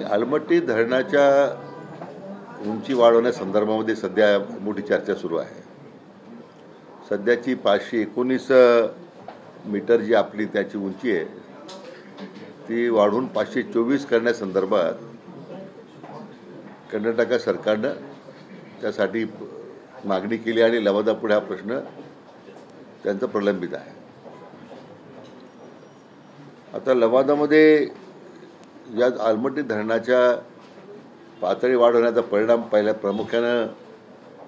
अलमट्टी धरणाच्या उंची वाढवण्यासंदर्भामध्ये सध्या मोठी चर्चा सुरू आहे. सध्याची 519 मीटर जी आपली त्याची उंची आहे ती वाढवून 524 करण्यासंदर्भात कर्नाटक सरकारनं त्यासाठी मागणी केली आणि लवादापुढे हा प्रश्न त्यांचा प्रलंबित आहे. आता लवादामध्ये या अलमट्टी धरणाच्या पातळी वाढवण्याचा परिणाम पहिल्या प्रामुख्यानं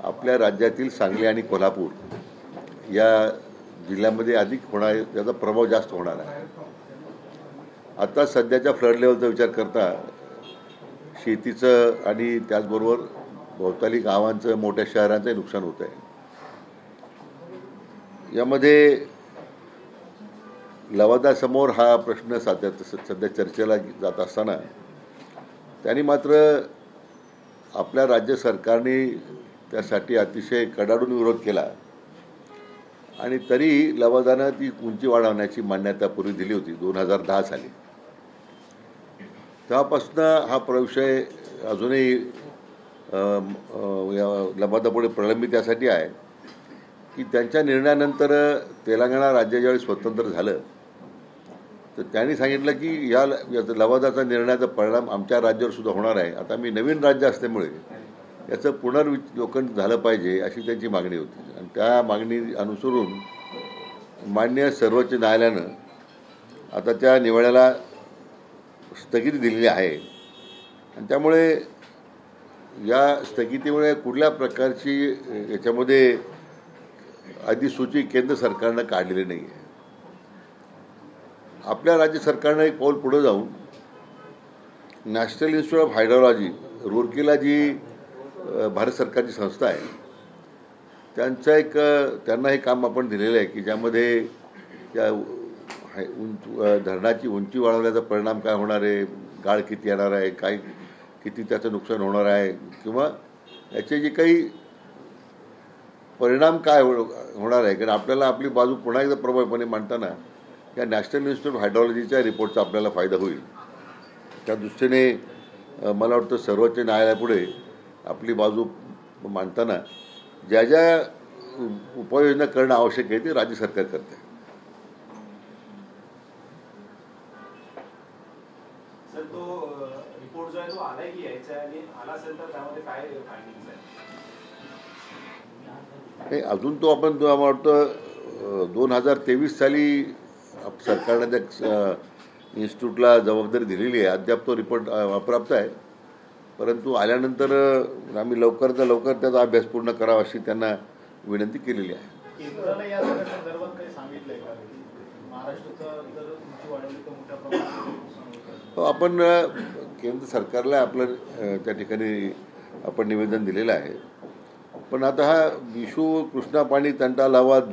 आपल्या राज्यातील सांगली आणि कोल्हापूर या जिल्ह्यामध्ये अधिक होणार, याचा प्रभाव जास्त होणार आहे. आता सध्याच्या फ्लड लेवलचा विचार करता शेतीचं आणि त्याचबरोबर भोवताली गावांचं, मोठ्या शहरांचंही नुकसान होत आहे. यामध्ये लवादासमोर हा प्रश्न सध्या चर्चेला जात असताना त्यांनी मात्र आपल्या राज्य सरकारने त्यासाठी अतिशय कडाडून विरोध केला आणि तरी लवादानं ती उंची वाढवण्याची मान्यता पूर्वी दिली होती 2010 साली. तेव्हापासून हा विषय अजूनही लवादापुढे प्रलंबित यासाठी आहे की त्यांच्या निर्णयानंतर तेलंगणा राज्य ज्यावेळी स्वतंत्र झालं तर त्यांनी सांगितलं की या लवादाचा निर्णयाचा परिणाम आमच्या राज्यावर सुद्धा होणार आहे. आता मी नवीन राज्य असल्यामुळे याचं पुनर्विलोकन झालं पाहिजे अशी त्यांची मागणी होती आणि त्या मागणी अनुसरून मान्य सर्वोच्च न्यायालयानं आता त्या निवाड्याला स्थगिती दिलेली आहे आणि त्यामुळे या स्थगितीमुळे कुठल्या प्रकारची याच्यामध्ये अधिसूची केंद्र सरकारनं काढलेली नाही आहे. आपल्या राज्य सरकारनं एक पाऊल पुढे जाऊन नॅशनल इन्स्टिट्यूट ऑफ हायड्रोलॉजी रुरकीला जी भारत सरकारची संस्था आहे त्यांना हे काम आपण दिलेलं आहे की ज्यामध्ये त्या धरणाची उंची वाढवण्याचा परिणाम काय होणार आहे, गाळ किती येणार आहे, किती त्याचं नुकसान होणार आहे किंवा याचे जे काही परिणाम काय होणार आहे. कारण आपल्याला आपली बाजू पुन्हा एकदा प्रभावीपणे मांडताना या नॅशनल इन्स्टिट्यूट ऑफ हायड्रोलॉजीच्या रिपोर्टचा आपल्याला फायदा होईल. त्या दृष्टीने मला वाटतं सर्वोच्च न्यायालयापुढे आपली बाजू मांडताना ज्या ज्या उपाययोजना करणं आवश्यक आहे ते राज्य सरकार करते. अजून तो आपण मला वाटतं 2023 साली सरकारने त्या इन्स्टिट्यूटला जबाबदारी दिलेली आहे. अद्याप तो रिपोर्ट अप्राप्त आहे, परंतु आल्यानंतर आम्ही लवकरात लवकर त्याचा अभ्यास पूर्ण करावा अशी त्यांना विनंती केलेली आहे. आपण केंद्र सरकारला आपलं त्या ठिकाणी आपण निवेदन दिलेलं आहे. पण आता हा विशू कृष्णा पाणी तंटा लवाद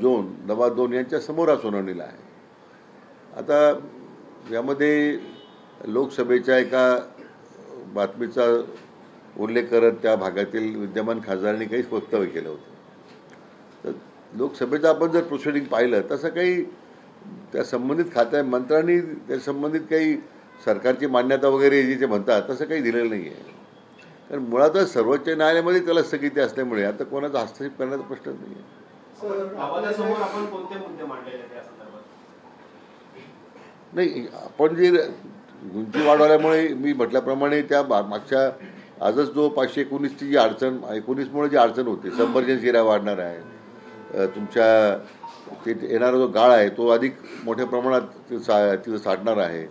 2 यांच्या समोर हा सुनावणीला आहे. आता यामध्ये लोकसभेच्या एका बातमीचा उल्लेख करत त्या भागातील विद्यमान खासदारांनी काही वक्तव्य केलं होतं. तर लोकसभेचं आपण जर प्रोसिडिंग पाहिलं तसं काही त्या संबंधित मंत्र्यांनी त्या संबंधित काही सरकारची मान्यता वगैरे जी ते म्हणतात तसं काही दिलेलं नाही आहे. कारण मुळातच सर्वोच्च न्यायालयामध्ये त्याला स्थगिती असल्यामुळे आता कोणाचा हस्तक्षेप करण्याचा प्रश्नच नाही आहे. नाही, आपण जे उंची वाढवल्यामुळे मी म्हटल्याप्रमाणे त्या मागच्या आजच जो 519ची जी अडचण 19मुळे जी अडचण होती, सबमर्जन्स एरिया वाढणार आहे, तुमच्या ते येणारा जो गाळ आहे तो अधिक मोठ्या प्रमाणात तिथं साठणार आहे.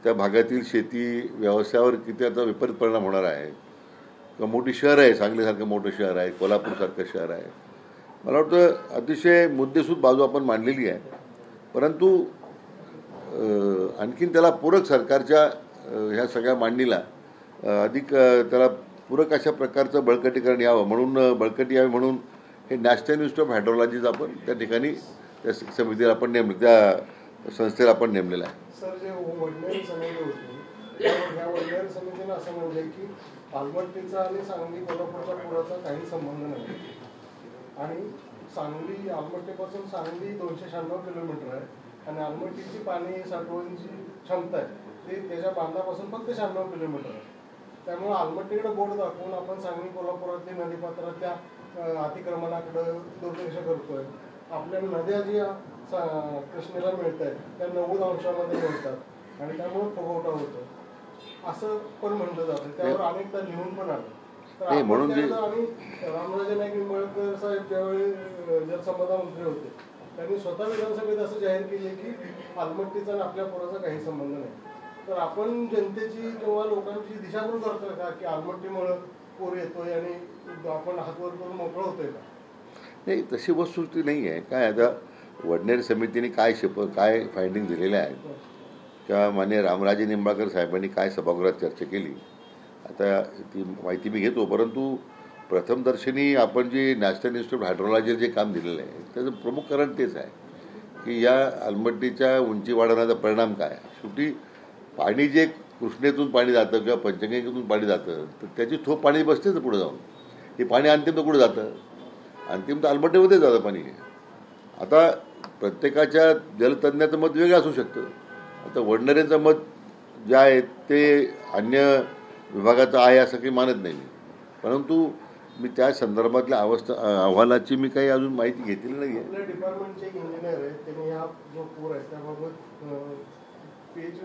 त्या भागातील शेती व्यवसायावर किती त्याचा विपरीत परिणाम होणार आहे. मोठी शहर आहे, सांगलीसारखं मोठं शहर आहे, कोल्हापूरसारखं शहर आहे. मला वाटतं अतिशय मुद्देसूद बाजू आपण मांडलेली आहे. परंतु आणखीन त्याला पूरक सरकारच्या ह्या सगळ्या मांडणीला अधिक त्याला पूरक अशा प्रकारचं बळकटीकरण यावं म्हणून हे नॅशनल इन्स्टिट्यूट ऑफ हायड्रोलॉजीचं आपण त्या ठिकाणी त्या समितीला आपण त्या संस्थेला आपण नेमलेलं आहे. सर, जे वडनेर समिती होती त्या वडनेर समितीनं असं म्हणजे की अलमट्टीचा आणि सांगली कोल्हापूरच्या पुराचा काही संबंध नाही आणि सांगली अलमट्टीपासून सांगली 296 किलोमीटर आहे आणि अलमट्टीची पाणी साठवण्याची क्षमता आहे ते त्याच्या बांधापासून फक्त 96 किलोमीटर आहे. त्यामुळे आलमट्टीकडे बोट दाखवून आपण सांगली कोल्हापुरातली नदीपात्रातल्या अतिक्रमणाकडे दुर्लक्ष करतोय. आपल्या नद्या ज्या कृष्णेला मिळत आहेत त्या 90 अंशामध्ये मिळतात आणि त्यामुळे फुगवटा होतो असं पण म्हटलं जातं. त्यावर अनेकदा लिहून पण आलं. तर म्हणून आणि रामराजे नाईक निंबाळकर साहेब ज्यावेळी जलसंपदा मंत्री होते त्यांनी स्वतः विधानसभेत असं जाहीर केले की आलमट्टीचा आणि आपल्या पुराचा काही संबंध नाही. तर आपण जनतेची किंवा लोकांची दिशाभूल करतोय का की आलमट्टीमुळे पूर येतोय आणि आपण हातवर करून मोकळं होतोय का? नाही, तशी वस्तुस्थिती नाही आहे. काय आता वडनेर समितीने काय फायंडिंग दिलेल्या आहेत किंवा माननीय रामराजे निंबाळकर साहेबांनी काय सभागृहात चर्चा केली आता ती माहिती मी घेतो. परंतु प्रथमदर्शनी आपण जे नॅशनल इन्स्टिट्यूट ऑफ हायड्रोलॉजी जे काम दिलेलं आहे त्याचं प्रमुख कारण तेच आहे की या आलमट्टीच्या उंची वाढवण्याचा परिणाम काय. शेवटी पाणी जे कृष्णेतून पाणी जातं किंवा पंचगंगेतून पाणी जातं तर त्याची थोप पाणी बसतेच पुढे जाऊन. हे पाणी अंतिम तर कुठं जातं, अंतिम तर आलमट्टीमध्येच जातं पाणी. आता प्रत्येकाच्या जलतज्ञाचं मत वेगळं असू शकतं. आता वडनेरेंचं मत जे आहे ते अन्य विभागाचं आहे असं काही मानत नाही मी. परंतु मी त्या संदर्भातल्या अहवालाची मी काही अजून माहिती घेतलेली नाही आहे. आपल्या डिपार्टमेंटचे एक इंजिनियर आहे त्यांनी हा जो पूर आहे त्याबाबत PhD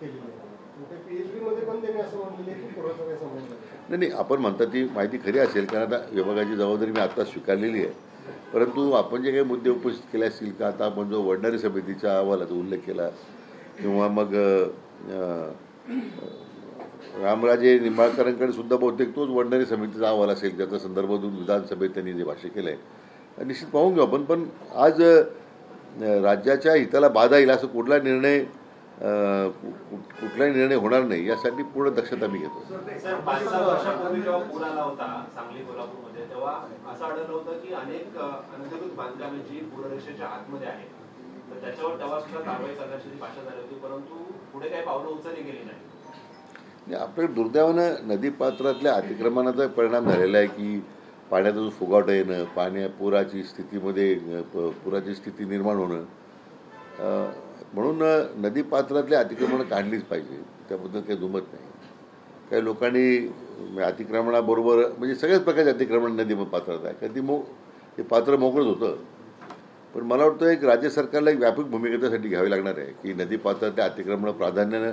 केलेली आहे. त्या PhD मध्ये पण त्यांनी असं म्हटलेलं आहे की पुराचा काही संबंध नाही. आपण म्हणता ती माहिती खरी असेल कारण आता विभागाची जबाबदारी मी आता स्वीकारलेली आहे. परंतु आपण जे काही मुद्दे उपस्थित केले असतील का आता आपण जो वडनेरे समितीच्या अहवालाचा उल्लेख केला किंवा मग रामराजे निंबाळकरांकडे सुद्धा बहुतेक तोच वडनेरे समितीचा अहवाल असेल त्याचा संदर्भ देऊन विधानसभेत त्यांनी जे भाष्य केलं आहे निश्चित पाहून घेऊ आपण. पण आज राज्याच्या हिताला बाधा येईल असं कुठलाही निर्णय होणार नाही यासाठी पूर्ण दक्षता मी घेतो. 5-6 वर्षापूर्वी जेव्हा पूर आला होता सांगली कोल्हापूरमध्ये तेव्हा असं आढळलं होतं की अनेक अनधिकृत बांधकामे जी पूररेषेच्या आतमध्ये आहेत तर त्याच्यावर तेव्हा सुद्धा कारवाई करण्याची भाषा झाली होती परंतु पुढे काही पावलं उचलली गेली नाही. आपल्या दुर्दैवानं नदीपात्रातल्या अतिक्रमणाचा परिणाम झालेला आहे की पाण्याचा जो फुगावटा येणं पुराची स्थिती निर्माण होणं. म्हणून नदीपात्रातले अतिक्रमणं काढलीच पाहिजे त्याबद्दल काही दुमत नाही. काही लोकांनी अतिक्रमणाबरोबर म्हणजे सगळ्याच प्रकारचे अतिक्रमण नदी पात्रात आहे कधी ते पात्र मोकळंच होतं. पण मला वाटतं एक राज्य सरकारला एक व्यापक भूमिका त्यासाठी घ्यावी लागणार आहे की नदीपात्रातल्या अतिक्रमण प्राधान्यानं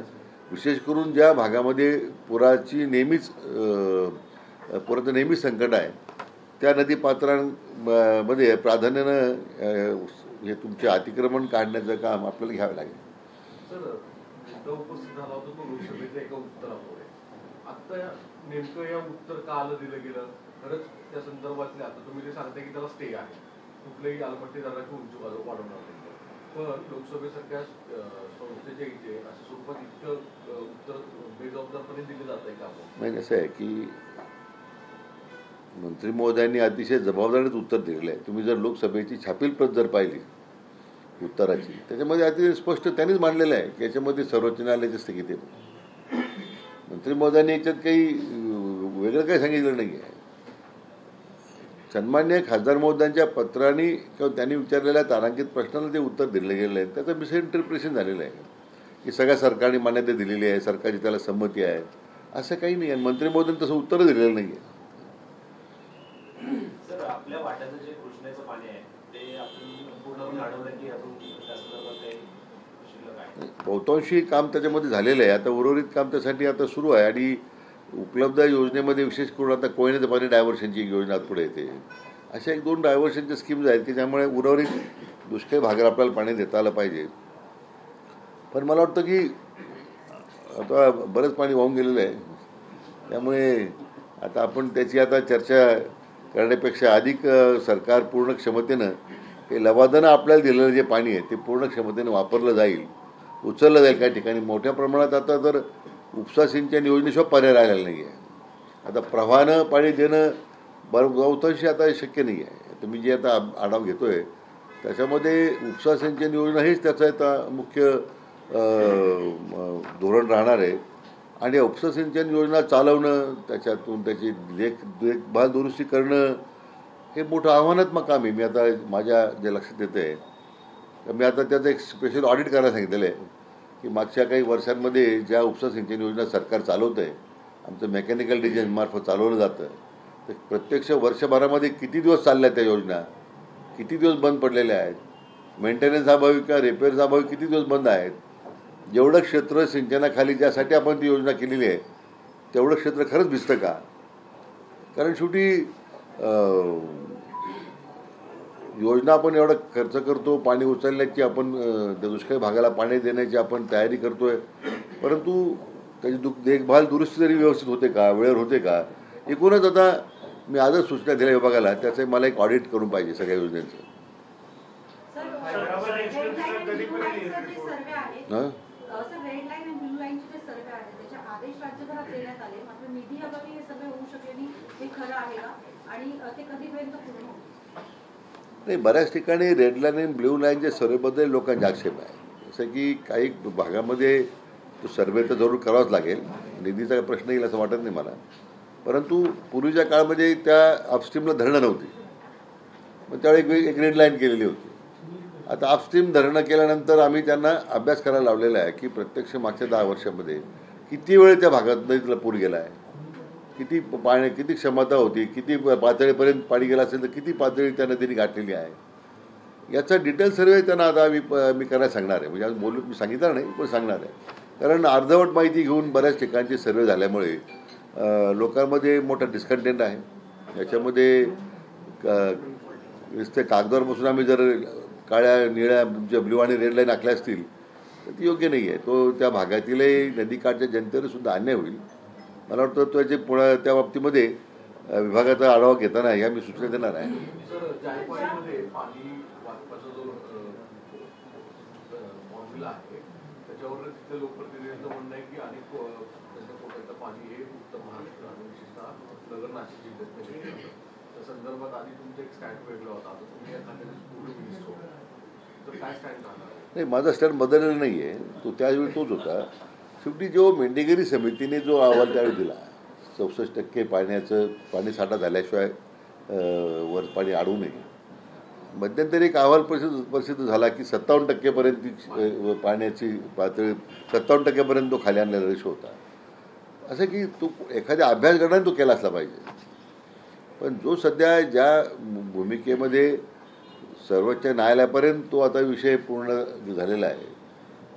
विशेष करून ज्या भागामध्ये पुराचं नेहमीच संकट आहे त्या नदीपात्रांमध्ये प्राधान्यानं हे तुमचे अतिक्रमण काढण्याचं काम आपल्याला घ्यावं लागेल. सर मुद्दा उपस्थित झाला होता तो लोकसभेच्या एका उत्तरामुळे आता नेमकं या उत्तर का आलं दिलं गेलं खरंच त्या संदर्भातले आता तुम्ही जे सांगताय की त्याला स्टे आहे कुठल्याही आलमट्टी धरणाची उंची वाढवणार नाही पण लोकसभेसारख्या संस्थेच्या इथे असं स्वरूपात इतकं उत्तर बेजबाबदारपणे दिले जात आहे का? नाही असं आहे की मंत्री महोदयांनी अतिशय जबाबदारीत उत्तर दिलेलं आहे. तुम्ही जर लोकसभेची छापील प्रत जर पाहिली उत्तराची त्याच्यामध्ये अतिशय स्पष्ट त्यांनीच मांडलेलं आहे की याच्यामध्ये सर्वोच्च न्यायालयाची स्थगिती आहे. मंत्री महोदयांनी याच्यात काही वेगळं काही सांगितलं नाही आहे. सन्मान्य खासदार महोदयांच्या पत्रांनी किंवा त्यांनी विचारलेल्या तारांकित प्रश्नाला ते उत्तर दिलं गेलं आहे त्याचं मिसइंटरप्रिटेशन झालेलं आहे की सगळ्या सरकारने मान्यता दिलेली आहे सरकारची त्याला संमती आहे असं काही नाही. आणि मंत्री महोदयांनी तसं उत्तर दिलेलं नाही आहे. सर आपल्या वाट्याचं जे कृष्णेचं पाणी आहे ते आपण पूर्णपणे अडवलं की अजून त्या संदर्भात काही शिल्लक आहे? बहुतांशी काम त्याच्यामध्ये झालेलं आहे. आता उर्वरित काम त्यासाठी आता सुरू आहे आणि उपलब्ध योजनेमध्ये विशेष करून आता कोयनेचं पाणी डायव्हर्शनची एक योजना पुढे येते. अशा 1-2 डायव्हर्शनच्या स्कीम्स आहेत की त्यामुळे उर्वरित दुष्काळी भागाला आपल्याला पाणी देता आलं पाहिजे. पण मला वाटतं की आता बरंच पाणी वाहून गेलेलं आहे त्यामुळे आता आपण त्याची आता चर्चा करण्यापेक्षा अधिक सरकार पूर्ण क्षमतेनं हे लवादानं आपल्याला दिलेलं जे पाणी आहे ते पूर्ण क्षमतेनं वापरलं जाईल उचललं जाईल. काही ठिकाणी मोठ्या प्रमाणात आता तर उपसा सिंचन योजनेशिवाय पर्याय राहिलेला नाही आहे. आता प्रवाहानं पाणी देणं बहुतांशी आता शक्य नाही आहे. तर मी जे आता आढावा घेतो आहे त्याच्यामध्ये उपसा सिंचन योजना हीच त्याचं आता मुख्य धोरण राहणार आहे. आणि उपसा सिंचन योजना चालवणं त्याच्यातून त्याची देखभाल दुरुस्ती करणं हे मोठं आव्हानात्मक काम आहे. मी आता माझ्या जे लक्षात येतं आहे तर मी आता त्याचं एक स्पेशल ऑडिट करायला सांगितलेलं आहे की मागच्या काही वर्षांमध्ये ज्या उपसा सिंचन योजना सरकार चालवतं आहे, आमचं मेकॅनिकल डिझाईन मार्फत चालवलं जातं, तर प्रत्यक्ष वर्षभरामध्ये किती दिवस चालल्या त्या योजना, किती दिवस बंद पडलेल्या आहेत, मेंटेनन्स अभावी किंवा रिपेअर्स अभावी किती दिवस बंद आहेत. जेवढं क्षेत्र सिंचनाखाली ज्यासाठी आपण ती योजना केलेली आहे तेवढं क्षेत्र खरंच भिजतं का? कारण शेवटी योजना आपण एवढा खर्च करतो, पाणी उचलण्याची आपण दुष्काळी भागाला पाणी देण्याची आपण तयारी करतोय, परंतु त्याची देखभाल दुरुस्ती तरी व्यवस्थित होते का, वेळेवर होते का? एकूणच आता मी आजच सूचना दिल्या विभागाला, त्याचं मला एक ऑडिट करून पाहिजे सगळ्या योजनेचं. हां नाही, बऱ्याच ठिकाणी रेड लाईन आणि ब्ल्यू लाईनच्या सर्वेबद्दल लोकांचे आक्षेप आहे. जसं की काही भागामध्ये तो सर्वे तर जरूर करावाच लागेल, निधीचा प्रश्न येईल असं वाटत नाही मला, परंतु पूर्वीच्या काळामध्ये त्या अपस्ट्रीमला धरणं नव्हती, मग त्यावेळी एक रेड लाईन केलेली होती. आता अपस्ट्रीम धरणं केल्यानंतर आम्ही त्यांना अभ्यास करायला लावलेला आहे की प्रत्यक्ष मागच्या 10 वर्षामध्ये किती वेळ त्या भागात नदीतला पूर गेला आहे, किती किती क्षमता होती, किती पातळीपर्यंत पाणी गेलं असेल तर किती पातळी त्या नदीने गाठलेली आहे, याचा डिटेल सर्वे त्यांना आता मी करायला सांगणार आहे. म्हणजे आज मी सांगितलं नाही, पण सांगणार आहे. कारण अर्धवट माहिती घेऊन बऱ्याच ठिकाणचे सर्वे झाल्यामुळे लोकांमध्ये मोठा डिस्कंटेंट आहे. याच्यामध्ये नुसते कागदावर बसून आम्ही जर काळ्या निळ्या ज्या ब्ल्यू आणि रेड लाईन आखल्या असतील तर ती योग्य नाही आहे. तो त्या भागातीलही नदीकाठच्या जनतेला सुद्धा अन्याय होईल. मला वाटतं त्याचे त्या बाबतीमध्ये विभागाचा आढावा घेताना ह्या मी सूचना देणार आहे. सर, जायकवाडीमध्ये पाणी वाटपाचा जो फॉर्म्युला आहे त्याच्यावर तिथल्या लोकप्रतिनिधींचं म्हणणं आहे की अनेक त्यांच्या पोटाचं पाणी हे उत्तर महाराष्ट्र आणि विशेषतः नगर नाशिक जिल्ह्यात मिळतं. त्या संदर्भात आधी तुमचा एक स्टँड वेगळा होता, आता तुम्ही या खात्याचे पूर्ण मिनिस्टर होता, तर काय स्टँड राहणार? नाही, माझा स्टँड बदललेला नाही आहे, तो त्यावेळी तोच होता. शेवटी जो मेंढेगिरी समितीने जो अहवाल त्यावेळी दिला, 64% पाणी साठा झाल्याशिवाय वर पाणी अडवू नये, मध्यंतरी एक अहवाल प्रसिद्ध झाला की 57% पाण्याची पातळी 57% तो खाली आणलेला रेशो होता. असं की तो एखाद्या अभ्यास गटाने तो केला असला पाहिजे. पण जो सध्या ज्या भूमिकेमध्ये सर्वोच्च न्यायालयापर्यंत तो आता विषय पूर्ण झालेला आहे,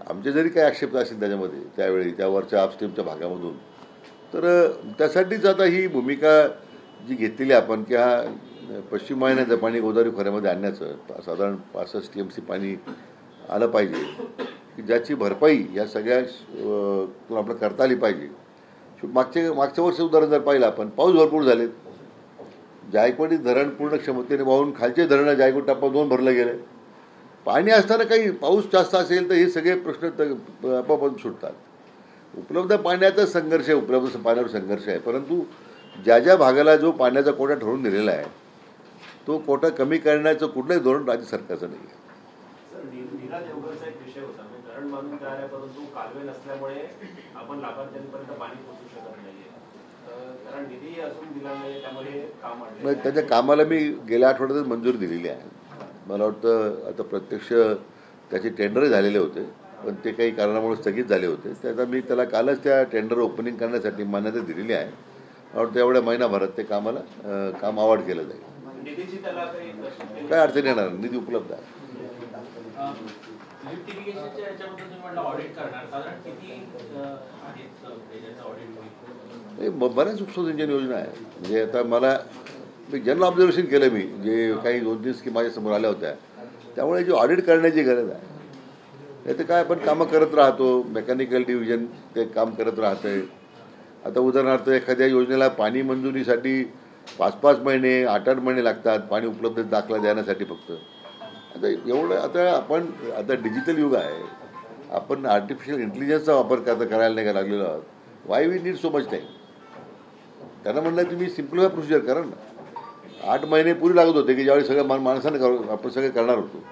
आमचे जरी काही आक्षेप असतील त्याच्यामध्ये त्यावेळी त्यावरच्या अपस्ट्रीमच्या भागामधून, तर त्यासाठीच आता ही भूमिका जी घेतलेली आपण की हा पश्चिम वाहिन्याचं पाणी गोदावरी खोऱ्यामध्ये आणण्याचं साधारण 65 TMC पाणी आलं पाहिजे, की ज्याची भरपाई या सगळ्या आपलं करता आली पाहिजे. मागच्या वर्षी उदाहरण जर पाहिलं आपण, पाऊस भरपूर झालेत, जायकवाडी धरण पूर्ण क्षमतेने वाहून खालचे धरणं जायकवाडी टप्पा 2 भरलं गेलं. पाणी असताना काही पाऊस जास्त असेल तर हे सगळे प्रश्न आपोआप सुटतात. उपलब्ध पाण्याचा संघर्ष आहे, उपलब्ध पाण्यावर संघर्ष आहे, परंतु ज्या ज्या भागाला जो पाण्याचा कोटा ठरवून दिलेला आहे तो कोटा कमी करण्याचं कुठलंही धोरण राज्य सरकारचं नाही आहे. नीरा देवगडचा एक विषय होता, धरण बांधून तयार आहे परंतु कालवे नसल्यामुळे आपण लाभार्थ्यांपर्यंत पाणी पोहोचू शकत नाहीये, कारण निधी अजून दिला नाही, त्यामुळे काम अडलं. त्याच्या कामाला मी गेल्या आठवड्यातच मंजुरी दिलेली आहे. मला वाटतं आता प्रत्यक्ष त्याचे टेंडरही झालेले होते, पण ते काही कारणामुळे स्थगित झाले होते. त्याचा मी त्याला कालच त्या टेंडर ओपनिंग करण्यासाठी मान्यता दिलेली आहे. मला वाटतं एवढ्या महिनाभरात ते काम अवॉर्ड केलं जाईल. काय अडचण येणार, निधी उपलब्ध आहे. बऱ्याच उपसा सिंचन योजना आहे. म्हणजे आता मी जनरल ऑब्झर्वेशन केलं, मी जे काही 2-3 स्कीम माझ्यासमोर आल्या होत्या, त्यामुळे जी ऑडिट करण्याची गरज आहे. नाही तर काय आपण कामं करत राहतो, मेकॅनिकल डिव्हिजन ते काम करत राहतंय. आता उदाहरणार्थ एखाद्या योजनेला पाणी मंजुरीसाठी 5-5 महिने 8-8 महिने लागतात पाणी उपलब्ध दाखला देण्यासाठी फक्त. आता आता डिजिटल युग आहे, आपण आर्टिफिशियल इंटेलिजन्सचा वापर करायला नाही लागलेलो आहोत. Why we need so much time. त्यांना म्हणलं तुम्ही सिम्प्लिफाय प्रोसिजर करा ना. 8 महिने पूर्वी लागत होते की ज्यावेळी सगळं माणसानं आपण सगळं करणार होतो.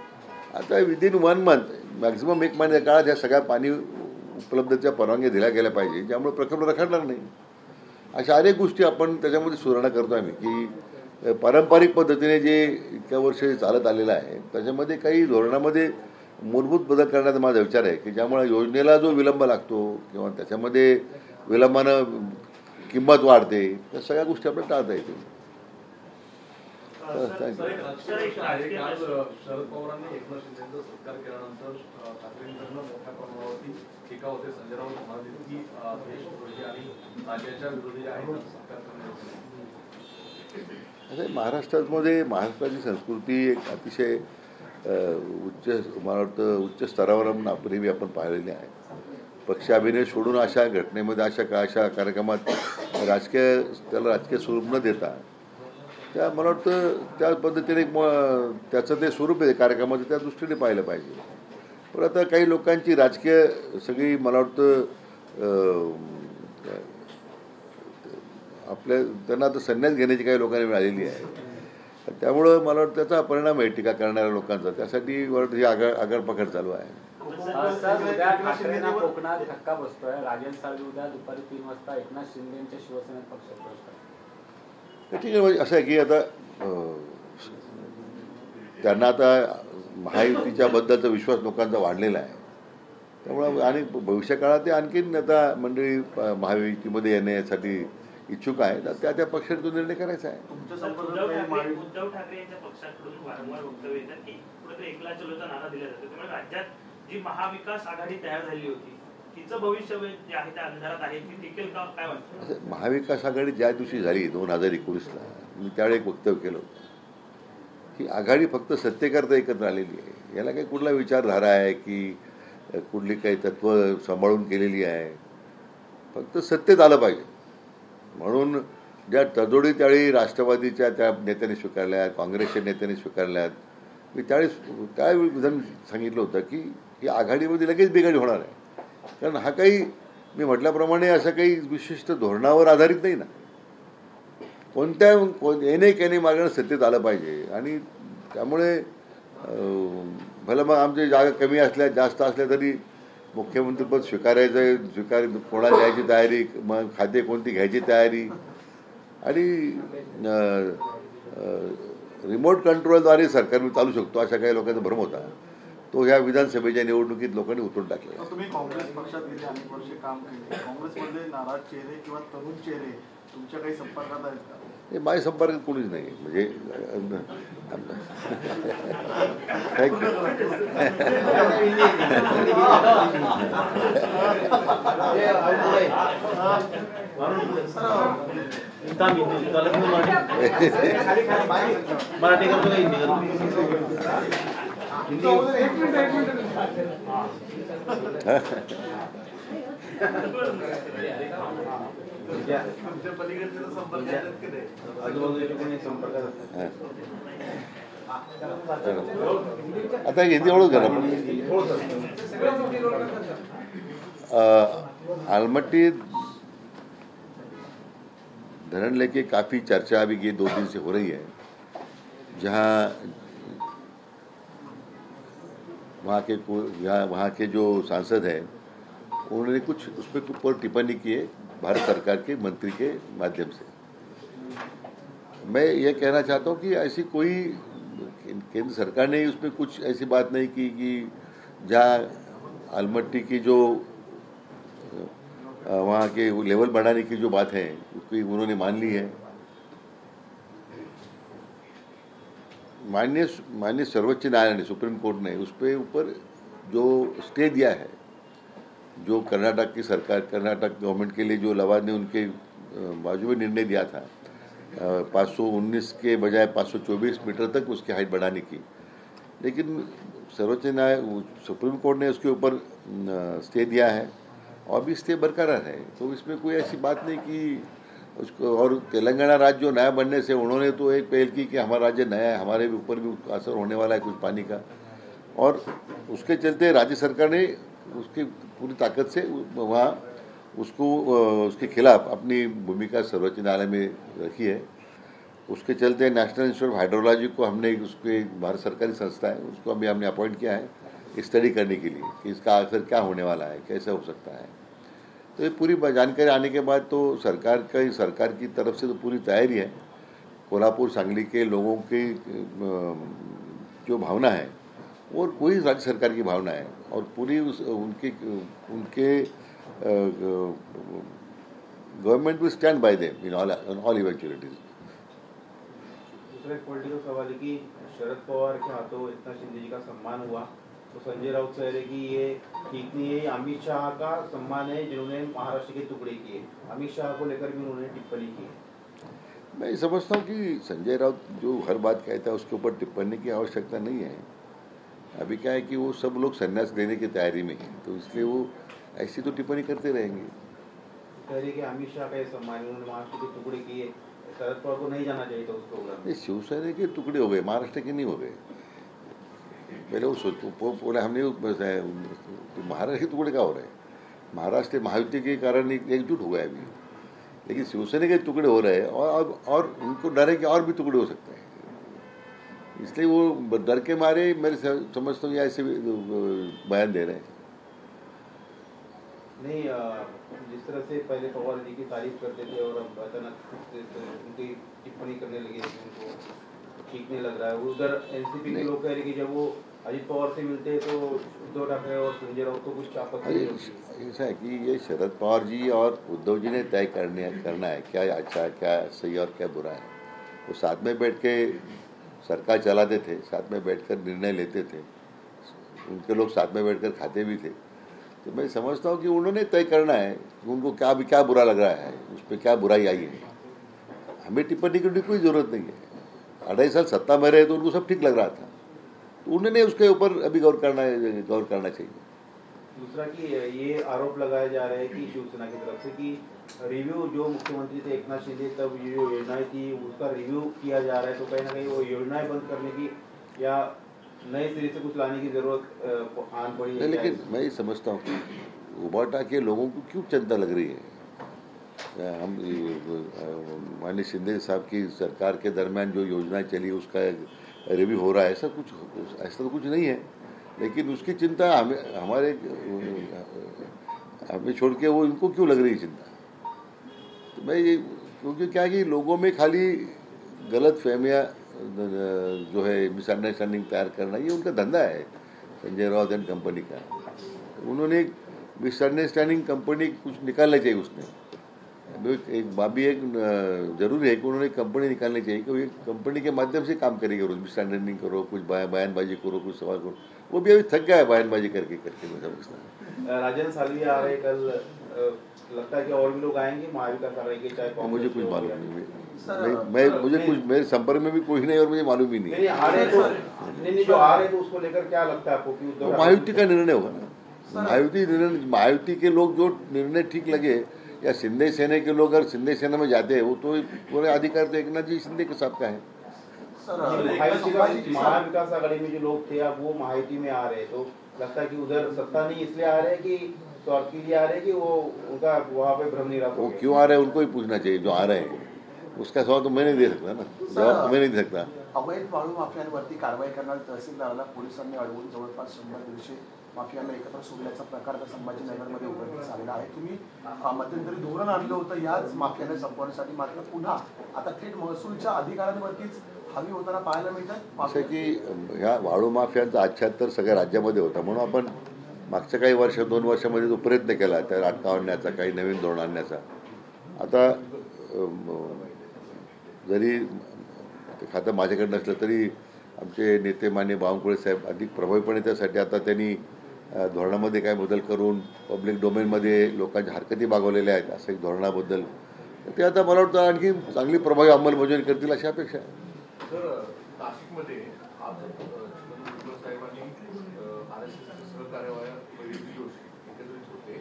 आता विदिन 1 मंथ मॅक्झिमम 1 महिन्याच्या काळात ह्या सगळ्या पाणी उपलब्धतेच्या परवानग्या दिल्या गेल्या पाहिजे, ज्यामुळे प्रकल्प रखडणार नाही. अशा अनेक गोष्टी आपण त्याच्यामध्ये सुधारणा करतो आम्ही, की पारंपरिक पद्धतीने जे इतक्या वर्ष चालत आलेलं आहे त्याच्यामध्ये काही धोरणामध्ये मूलभूत बदल करण्याचा माझा विचार आहे की ज्यामुळे योजनेला जो विलंब लागतो किंवा त्याच्यामध्ये विलंबानं किंमत वाढते, त्या सगळ्या गोष्टी आपल्याला टाळता येतील. सर, एक राजकीय प्रश्न आहे. काल शरद पवारांनी एकनाथ शिंदेचं सत्कार केल्यानंतर ठाकरेंकडनं मोठ्या प्रमाणावरती टीका होते. संजय राऊत म्हणाले की देश विरोधी आणि राज्याच्या विरोधी आहे सत्कार करण्याचे. महाराष्ट्राची संस्कृती एक अतिशय मला वाटतं उच्च स्तरावर पूर्वी आपण पाहिलेली आहे. पक्षाभिनय सोडून अशा घटनेमध्ये अशा कार्यक्रमात त्याला राजकीय स्वरूप न देता त्या मला वाटतं त्या पद्धतीने त्याचं ते स्वरूप आहे कार्यक्रमाचं, त्या दृष्टीने पाहिलं पाहिजे. पण आता काही लोकांची राजकीय सगळी मला वाटतं त्यांना आता संन्यास घेण्याची काही लोकांनी वेळ आलेली आहे. त्यामुळं मला वाटतं त्याचा परिणाम आहे टीका करणाऱ्या लोकांचा. त्यासाठी ही आगळपाखड चालू आहे. उद्या ठाकरेंना कोकणात धक्का बसतोय. राजन साळवी उद्या दुपारी 3 वाजता एकनाथ शिंदेच्या शिवसेनेत पक्षप्रवेश करतात. ठीक आहे. म्हणजे असं आहे की आता त्यांना आता महायुतीच्या बद्दलचा विश्वास लोकांचा वाढलेला आहे. त्यामुळं आणि भविष्यकाळात ते आणखीन आता मंडळी महायुतीमध्ये येण्यासाठी इच्छुक आहे. त्या त्या पक्षाने तो निर्णय करायचा आहे. उद्धव ठाकरे यांच्या पक्षाकडून वारंवार वक्तव्य येतात की कुठेतरी एकला चलोचा नारा दिला जातो. त्यामुळे राज्यात जी महाविकास आघाडी तयार झाली होती तिचं भविष्य जे आहे त्या अंधारात आहे, ती टिकेल का, काय वाटतं? महाविकास आघाडी ज्या दिवशी झाली 2019ला, मी त्यावेळी एक वक्तव्य केलं होतं की आघाडी फक्त सत्तेकरता एकत्र आलेली आहे. याला काही कुठला विचारधारा आहे की कुठली काही तत्व सांभाळून केलेली आहे. फक्त सत्तेत आलं पाहिजे म्हणून ज्या तडजोडी त्यावेळी राष्ट्रवादीच्या त्या नेत्यांनी स्वीकारल्या, काँग्रेसच्या नेत्यांनी स्वीकारल्यात, मी त्यावेळी विधान सांगितलं होतं की ही आघाडीमध्ये लगेच बिघाडी होणार आहे. कारण हा काही मी म्हटल्याप्रमाणे असं काही विशिष्ट धोरणावर आधारित नाही ना. येणे मागणं सत्तेत आलं पाहिजे. आणि त्यामुळे भलं मग आमची जागा कमी असल्या जास्त असल्या तरी मुख्यमंत्रीपद स्वीकारायचं कोणाला घ्यायची तयारी, मग खाते कोणती घ्यायची तयारी, आणि रिमोट कंट्रोलद्वारे सरकार मी चालू शकतो अशा काही लोकांचा भ्रम होता. तो ह्या विधानसभेच्या निवडणुकीत लोकांनी उतरून टाकला. तुम्ही काँग्रेस पक्षात गेले, अनेक वर्षे काम केले. काँग्रेसमधले नाराज चेहरे किंवा तरुण चेहरे तुमच्या काही संपर्कात आहेत का? हे माझ्या संपर्कात कोणीच नाही. म्हणजे थँक्यू. मराठी करतो का हिंदी करतो? आता हिंदी ओळख करा. आलमट्टी धरण लेके काफ़ी चर्चा अभी ये 2 दिन से हो रही है, जहाँ वहाँ के जो सांसद हैं उन्होंने कुछ उस पर ऊपर टिप्पणी की है भारत सरकार के मंत्री के माध्यम से. मैं ये कहना चाहता हूँ कि ऐसी कोई केंद्र सरकार ने उसमें कुछ ऐसी बात नहीं की कि जहाँ आलमट्टी की जो वहाँ के लेवल बढ़ाने की जो बात है उसकी उन्होंने मान ली है. माननीय सर्वोच्च न्यायालय ने, सुप्रीम कोर्ट ने उस पर ऊपर जो स्टे दिया है, जो कर्नाटक की सरकार, कर्नाटक गवर्नमेंट के लिए जो लवाद ने उनके बाजू में निर्णय दिया था 519 के बजाय 524 मीटर तक उसकी हाइट बढ़ाने की, लेकिन सर्वोच्च न्यायालय सुप्रीम कोर्ट ने उसके ऊपर स्टे दिया है और भी स्टे बरकरार है. तो इसमें कोई ऐसी बात नहीं कि उसको, और तेलंगाना राज्य जो नया बनने से उन्होंने तो एक पहल की कि हमारा राज्य नया है, हमारे ऊपर भी असर होने वाला है कुछ पानी का, और उसके चलते राज्य सरकार ने उसकी पूरी ताकत से वहाँ उसके खिलाफ अपनी भूमिका सर्वोच्च न्यायालय में रखी है. उसके चलते नेशनल इंस्टीट्यूट ऑफ हाइड्रोलॉजी को हमने उसके भारत सरकारी संस्था है उसको अभी हमने अपॉइंट किया है स्टडी करने के लिए कि इसका असर क्या होने वाला है, कैसे हो सकता है. तो ये पूरी जानकारी आने के बाद तो सरकार की तरफ से तो पूरी तैयारी है. कोल्हापुर सांगली के लोगों की जो भावना है और कोई राज्य सरकार की भावना है और पूरी उनके government will stand by them in all eventualities. दूसरा एक पॉलिटिकल सवाल है कि शरद पवार के हाथों एकनाथ शिंदे जी का सम्मान हुआ, तो संजय राउत कह रहे कि ये ठीक नहीं है, अमित शाह का सम्मान है जिन्होंने महाराष्ट्र के टुकड़े किए। अमित शाह को लेकर भी उन्होंने टिप्पणी की है। मैं समझता हूँ कि संजय राउत जो हर बात कहता है उसके ऊपर टिप्पणी की आवश्यकता नहीं है। अभी क्या है कि वो सब लोग संन्यास लेने की तैयारी में हैं, तो इसलिए वो ऐसी तो टिप्पणी करते रहेंगे। कह रहे कि अमित शाह का सम्मान, उन्होंने महाराष्ट्र के टुकड़े किए, शरद पवार को नहीं जाना चाहिए था उस प्रोग्राम में। शिवसेना के टुकड़े हो गए, महाराष्ट्र के नहीं हो गए। पहले वो सोचो हमने महाराष्ट्र के टुकड़े क्या हो रहे हैं? महाराष्ट्र महायुति के कारण एकजुट हो गया अभी, लेकिन शिवसेना के टुकड़े हो रहे हैं और उनको डर है कि और भी टुकड़े हो सकते हैं, इसलिए वो डर के मारे मेरे समझता हूँ ऐसे बयान दे रहे हैं। नहीं, जिस तरह से पहले पवार जी की तारीफ करते थे और अब अचानक उनकी टिप्पणी करने लगे, उनको ठीक नहीं लग रहा है। उधर एनसीपी के लोग कह रहे कि जब वो अजित पवार से मिलते हैं तो उद्धव ठाकरे और संजय राउत को कुछ आपत्ति नहीं होती। ऐसा है कि ये शरद पवार जी और उद्धव जी ने तय करना है क्या अच्छा है, क्या सही और क्या बुरा है। वो साथ में बैठ के सरकार चलाते थे, साथ में बैठकर निर्णय लेते थे, उनके लोग साथ में बैठकर खाते भी थे। तो मैं समझता हूँ कि उन्होंने तय करना है कि उनको क्या बुरा लग रहा है, उस पर क्या बुराई आई है। हमें टिप्पणी करने की कोई ज़रूरत नहीं है। 2.5 साल सत्ता में रहे तो उनको सब ठीक लग रहा था, तो उन्होंने उसके ऊपर अभी गौर करना चाहिए। दूसरा कि ये आरोप लगाए जा रहे हैं कि शिवसेना की तरफ से कि रिव्यू जो मुख्यमंत्री थे एकनाथ शिंदे तब ये जो योजनाएं थी उसका रिव्यू किया जा रहा है, तो कहीं ना कहीं वो योजनाएं बंद करने की या नए सिरे से कुछ लाने की जरूरत आन पड़ी है। लेकिन मैं ये समझता हूँ कि उबाटा के लोगों को क्यों चिंता लग रही है। हम माननीय शिंदे साहब की सरकार के दरमियान जो योजनाएं चली उसका रिव्यू हो रहा है, ऐसा तो कुछ नहीं है, लेकिन उसकी चिंता हमें छोड़ के वो इनको क्यों लग रही है चिंता। तो मैं ये क्योंकि क्या कि लोगों में खाली गलत फहमियाँ जो है मिसअंडरस्टैंडिंग तैयार करना ये उनका धंधा है संजय राउत एंड कंपनी का। उन्होंने मिसअंडरस्टैंडिंग कंपनी कुछ निकालना चाहिए उसने। एक बात भी एक जरूरी है कि उन्होंने कंपनी निकालनी चाहिए कि ये कंपनी के माध्यम से काम करेगी, रोज मिसअंडरस्टैंडिंग करो, कुछ बयानबाजी करो, कुछ सवाल करो। वो भी अभी थक गया है बयानबाजी करके मैं समझता हूँ। राजन सालवी आ रहे कल, लगता है कि और भी लोग आएंगे महाविकास आघाड़ी के, चाहे मुझे कुछ मालूम नहीं, मुझे कुछ मेरे संपर्क में भी कोई नहीं और मुझे मालूम भी नहीं। जो आ रहे तो उसको लेकर क्या लगता है आपको? महायुति का निर्णय होगा ना, महायुति के लोग जो निर्णय ठीक लगे, या शिंदे सेना के लोग अगर शिंदे सेना में जाते हैं वो तो पूरे अधिकार तो एकनाथ जी शिंदे के साथ का है। महाविकास आघाड़ी में जो लोग थे अब वो महायुति में आ रहे, तो लगता है कि उधर सत्ता नहीं इसलिए आ रहे हैं कि स्वार्थ के लिए आ रहे हैं कि वो उनका वहाँ पे भ्रम नहीं रहा। वो क्यों आ रहे हैं उनको ही पूछना चाहिए जो आ रहे हैं, उसका सवाल तो मैं नहीं दे सकता ना, जवाब तो मैं नहीं दे सकता। अवैध वाळू माफियांवरती कारवाई करणाऱ्या तहसीलदाराला पोलिसांनी अडवून जवळपास 100-150 माफियांना एकत्र सोडल्याचा प्रकार संभाजीनगरमध्ये उघडकीस आलेला आहे। तुम्ही मध्यंतरी धोरण आणलं होतं याच माफियांना संपवण्यासाठी, मात्र पुन्हा आता थेट महसूलच्या अधिकाऱ्यांवरतीच हवी होताना पाहायला मिळतात। असं की ह्या वाळू माफियांचा आच्छाद तर सगळ्या राज्यामध्ये होता, म्हणून आपण मागच्या काही 2 वर्षामध्ये जो प्रयत्न केला त्या अटकाव आणण्याचा, काही नवीन धोरण आणण्याचा, आता जरी ते खातं माझ्याकडे नसलं तरी आमचे नेते माननीय बावनकुळे साहेब अधिक प्रभावीपणे त्यासाठी आता त्यांनी धोरणामध्ये काय बदल करून पब्लिक डोमेनमध्ये लोकांच्या हरकती मागवलेल्या आहेत असं एक धोरणाबद्दल, ते आता मला वाटतं आणखी चांगली प्रभावी अंमलबजावणी करतील अशी अपेक्षा आहे। सर, नाशिकमध्ये आज साहेबांनी आरएसएसचे सहकार्यवाह वैद्य जोशी एकत्रित होते,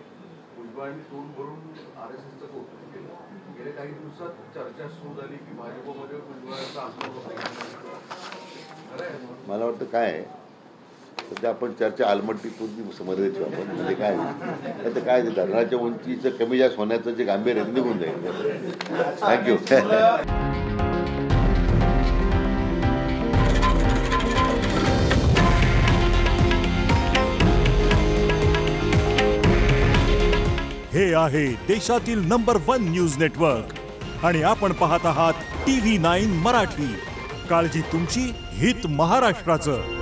भुजबळांनी तोंड भरून आरएसएसचं कौतुक केलं। गेल्या काही दिवसात चर्चा सुरू झाली की भाजपमध्ये भुजबळांचा असं मला वाटतं काय आहे सध्या आपण चर्चा आलमट्टीपूर्वी समर्थित आपण म्हणजे काय ते धरणाच्या उंचीचं कमी जास्त होण्याचं जे गांभीर्य निघून जाईल। थँक्यू। हे आहे देशातील नंबर 1 न्यूज नेटवर्क आणि आपण पाहत आहात TV9 मराठी। काळजी तुमची, हित महाराष्ट्राचं।